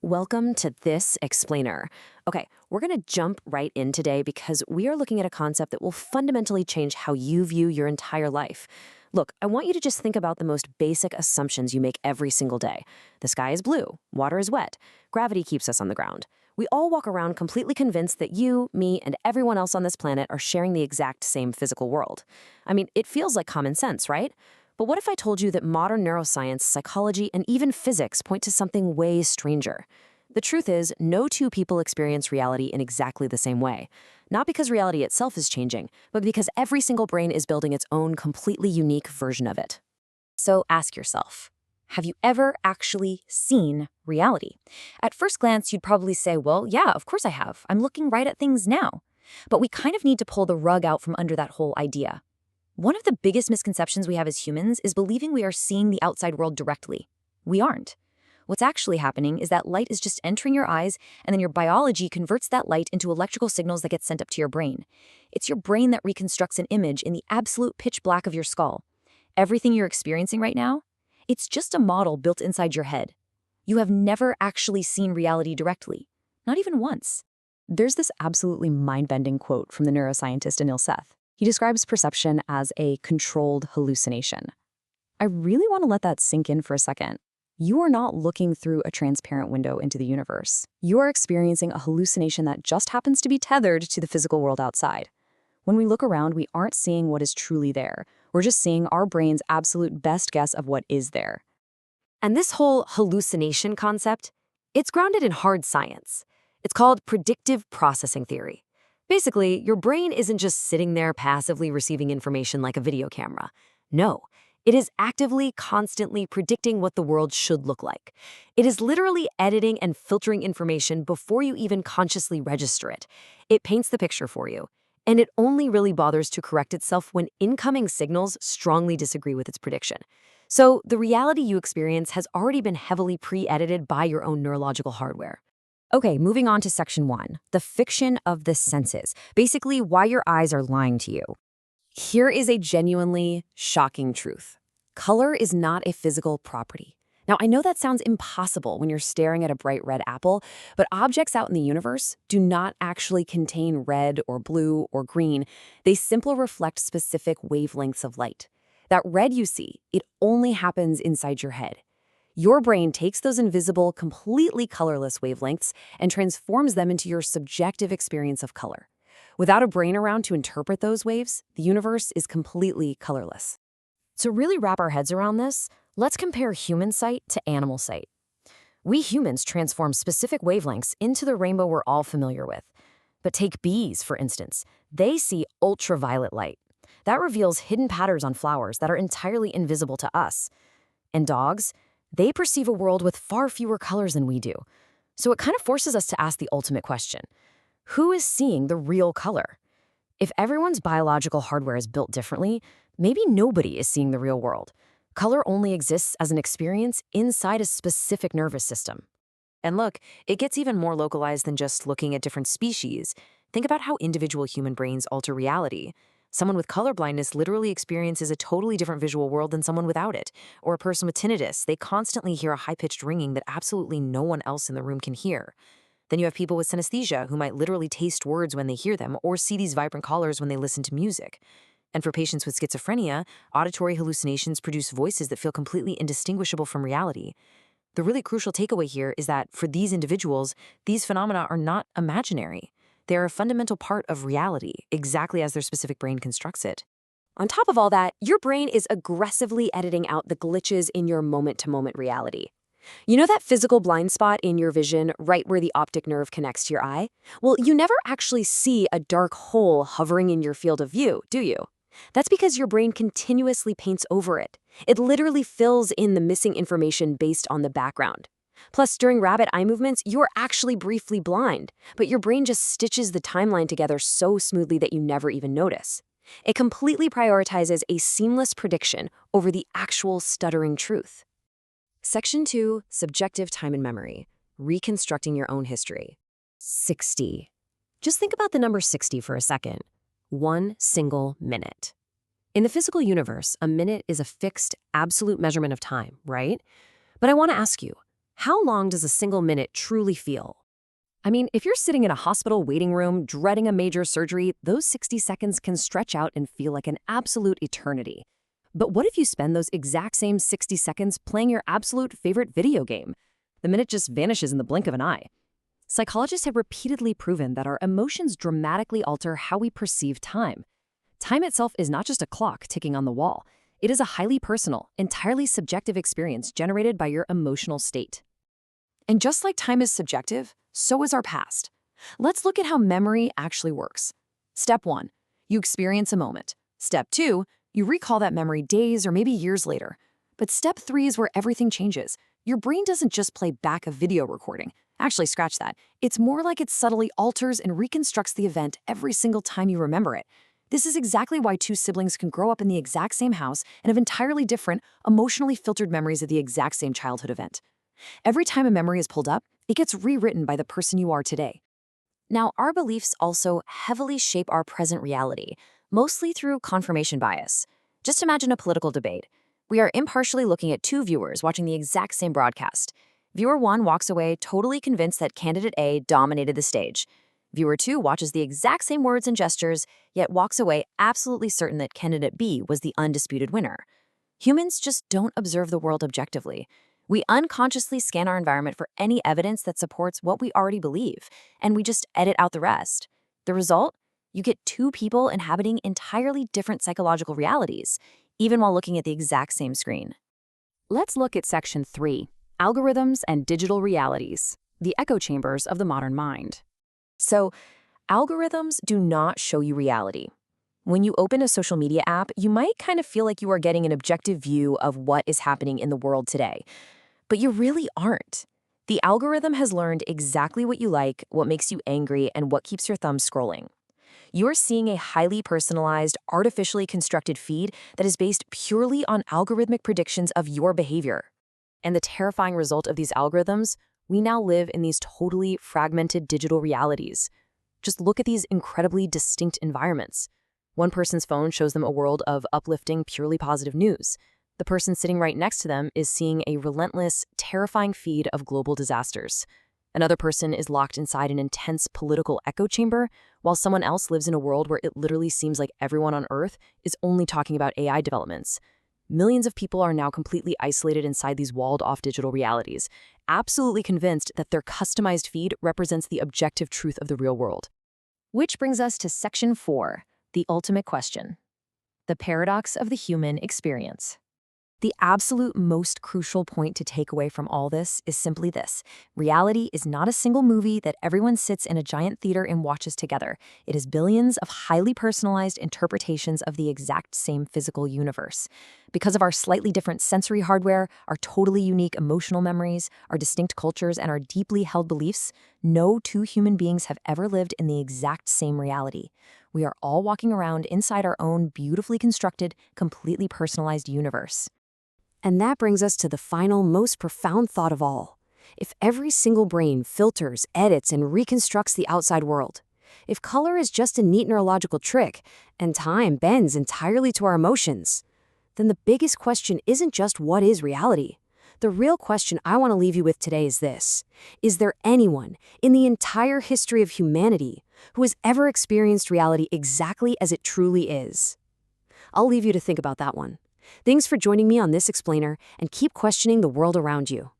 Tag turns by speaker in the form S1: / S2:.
S1: Welcome to This Explainer. Okay, we're going to jump right in today because we are looking at a concept that will fundamentally change how you view your entire life. Look, I want you to just think about the most basic assumptions you make every single day. The sky is blue, water is wet, gravity keeps us on the ground. We all walk around completely convinced that you, me, and everyone else on this planet are sharing the exact same physical world. I mean, it feels like common sense, right? But what if I told you that modern neuroscience, psychology, and even physics point to something way stranger? The truth is, no two people experience reality in exactly the same way. Not because reality itself is changing, but because every single brain is building its own completely unique version of it.
S2: So ask yourself, have you ever actually seen reality? At first glance, you'd probably say, well, yeah, of course I have. I'm looking right at things now. But we kind of need to pull the rug out from under that whole idea. One of the biggest misconceptions we have as humans is believing we are seeing the outside world directly. We aren't. What's actually happening is that light is just entering your eyes, and then your biology converts that light into electrical signals that get sent up to your brain. It's your brain that reconstructs an image in the absolute pitch black of your skull. Everything you're experiencing right now, it's just a model built inside your head. You have never actually seen reality directly, not even once.
S1: There's this absolutely mind-bending quote from the neuroscientist Anil Seth. He describes perception as a controlled hallucination. I really want to let that sink in for a second. You are not looking through a transparent window into the universe. You are experiencing a hallucination that just happens to be tethered to the physical world outside. When we look around, we aren't seeing what is truly there. We're just seeing our brain's absolute best guess of what is there. And this whole hallucination concept, it's grounded in hard science. It's called predictive processing theory. Basically, your brain isn't just sitting there passively receiving information like a video camera. No, it is actively, constantly predicting what the world should look like. It is literally editing and filtering information before you even consciously register it. It paints the picture for you, and it only really bothers to correct itself when incoming signals strongly disagree with its prediction. So the reality you experience has already been heavily pre-edited by your own neurological hardware. Okay, moving on to section 1, the fiction of the senses, basically why your eyes are lying to you. Here is a genuinely shocking truth. Color is not a physical property. Now, I know that sounds impossible when you're staring at a bright red apple, but objects out in the universe do not actually contain red or blue or green. They simply reflect specific wavelengths of light. That red you see, it only happens inside your head. Your brain takes those invisible, completely colorless wavelengths and transforms them into your subjective experience of color. Without a brain around to interpret those waves, the universe is completely colorless. To really wrap our heads around this, let's compare human sight to animal sight. We humans transform specific wavelengths into the rainbow we're all familiar with. But take bees, for instance. They see ultraviolet light. That reveals hidden patterns on flowers that are entirely invisible to us. And dogs, they perceive a world with far fewer colors than we do. So it kind of forces us to ask the ultimate question. Who is seeing the real color? If everyone's biological hardware is built differently, maybe nobody is seeing the real world. Color only exists as an experience inside a specific nervous system. And look, it gets even more localized than just looking at different species. Think about how individual human brains alter reality. Someone with color blindness literally experiences a totally different visual world than someone without it. Or a person with tinnitus, they constantly hear a high-pitched ringing that absolutely no one else in the room can hear. Then you have people with synesthesia who might literally taste words when they hear them or see these vibrant colors when they listen to music. And for patients with schizophrenia, auditory hallucinations produce voices that feel completely indistinguishable from reality. The really crucial takeaway here is that for these individuals, these phenomena are not imaginary. They are a fundamental part of reality, exactly as their specific brain constructs it. On top of all that, your brain is aggressively editing out the glitches in your moment-to-moment reality. You know that physical blind spot in your vision right where the optic nerve connects to your eye? Well, you never actually see a dark hole hovering in your field of view, do you? That's because your brain continuously paints over it. It literally fills in the missing information based on the background. Plus, during rapid eye movements, you're actually briefly blind, but your brain just stitches the timeline together so smoothly that you never even notice. It completely prioritizes a seamless prediction over the actual stuttering truth. Section 2, Subjective Time and Memory, Reconstructing Your Own History. 60. Just think about the number 60 for a second. 1 single minute. In the physical universe, a minute is a fixed, absolute measurement of time, right? But I want to ask you, How long does a single minute truly feel? I mean, if you're sitting in a hospital waiting room dreading a major surgery, those 60 seconds can stretch out and feel like an absolute eternity. But what if you spend those exact same 60 seconds playing your absolute favorite video game? The minute just vanishes in the blink of an eye. Psychologists have repeatedly proven that our emotions dramatically alter how we perceive time. Time itself is not just a clock ticking on the wall. It is a highly personal, entirely subjective experience generated by your emotional state. And just like time is subjective, so is our past. Let's look at how memory actually works. Step 1, you experience a moment. Step 2, you recall that memory days or maybe years later. But step 3 is where everything changes. Your brain doesn't just play back a video recording. Actually, scratch that. It's more like it subtly alters and reconstructs the event every single time you remember it. This is exactly why two siblings can grow up in the exact same house and have entirely different, emotionally filtered memories of the exact same childhood event. Every time a memory is pulled up, it gets rewritten by the person you are today.
S2: Now, our beliefs also heavily shape our present reality, mostly through confirmation bias. Just imagine a political debate. We are impartially looking at two viewers watching the exact same broadcast. Viewer 1 walks away totally convinced that candidate A dominated the stage. Viewer 2 watches the exact same words and gestures, yet walks away absolutely certain that candidate B was the undisputed winner. Humans just don't observe the world objectively. We unconsciously scan our environment for any evidence that supports what we already believe, and we just edit out the rest. The result? You get two people inhabiting entirely different psychological realities, even while looking at the exact same screen.
S1: Let's look at Section 3, Algorithms and Digital Realities, the echo chambers of the modern mind. So, algorithms do not show you reality. When you open a social media app, you might kind of feel like you are getting an objective view of what is happening in the world today. But you really aren't. The algorithm has learned exactly what you like, what makes you angry, and what keeps your thumb scrolling. You are seeing a highly personalized, artificially constructed feed that is based purely on algorithmic predictions of your behavior. And the terrifying result of these algorithms, we now live in these totally fragmented digital realities. Just look at these incredibly distinct environments. One person's phone shows them a world of uplifting, purely positive news. The person sitting right next to them is seeing a relentless, terrifying feed of global disasters. Another person is locked inside an intense political echo chamber, while someone else lives in a world where it literally seems like everyone on Earth is only talking about AI developments. Millions of people are now completely isolated inside these walled-off digital realities, absolutely convinced that their customized feed represents the objective truth of the real world. Which brings us to Section 4, the ultimate question: the paradox of the human experience. The absolute most crucial point to take away from all this is simply this: reality is not a single movie that everyone sits in a giant theater and watches together. It is billions of highly personalized interpretations of the exact same physical universe. Because of our slightly different sensory hardware, our totally unique emotional memories, our distinct cultures, and our deeply held beliefs, no two human beings have ever lived in the exact same reality. We are all walking around inside our own beautifully constructed, completely personalized universe. And that brings us to the final, most profound thought of all. If every single brain filters, edits, and reconstructs the outside world, if color is just a neat neurological trick, and time bends entirely to our emotions, then the biggest question isn't just what is reality. The real question I want to leave you with today is this: is there anyone in the entire history of humanity who has ever experienced reality exactly as it truly is? I'll leave you to think about that one. Thanks for joining me on this explainer, and keep questioning the world around you.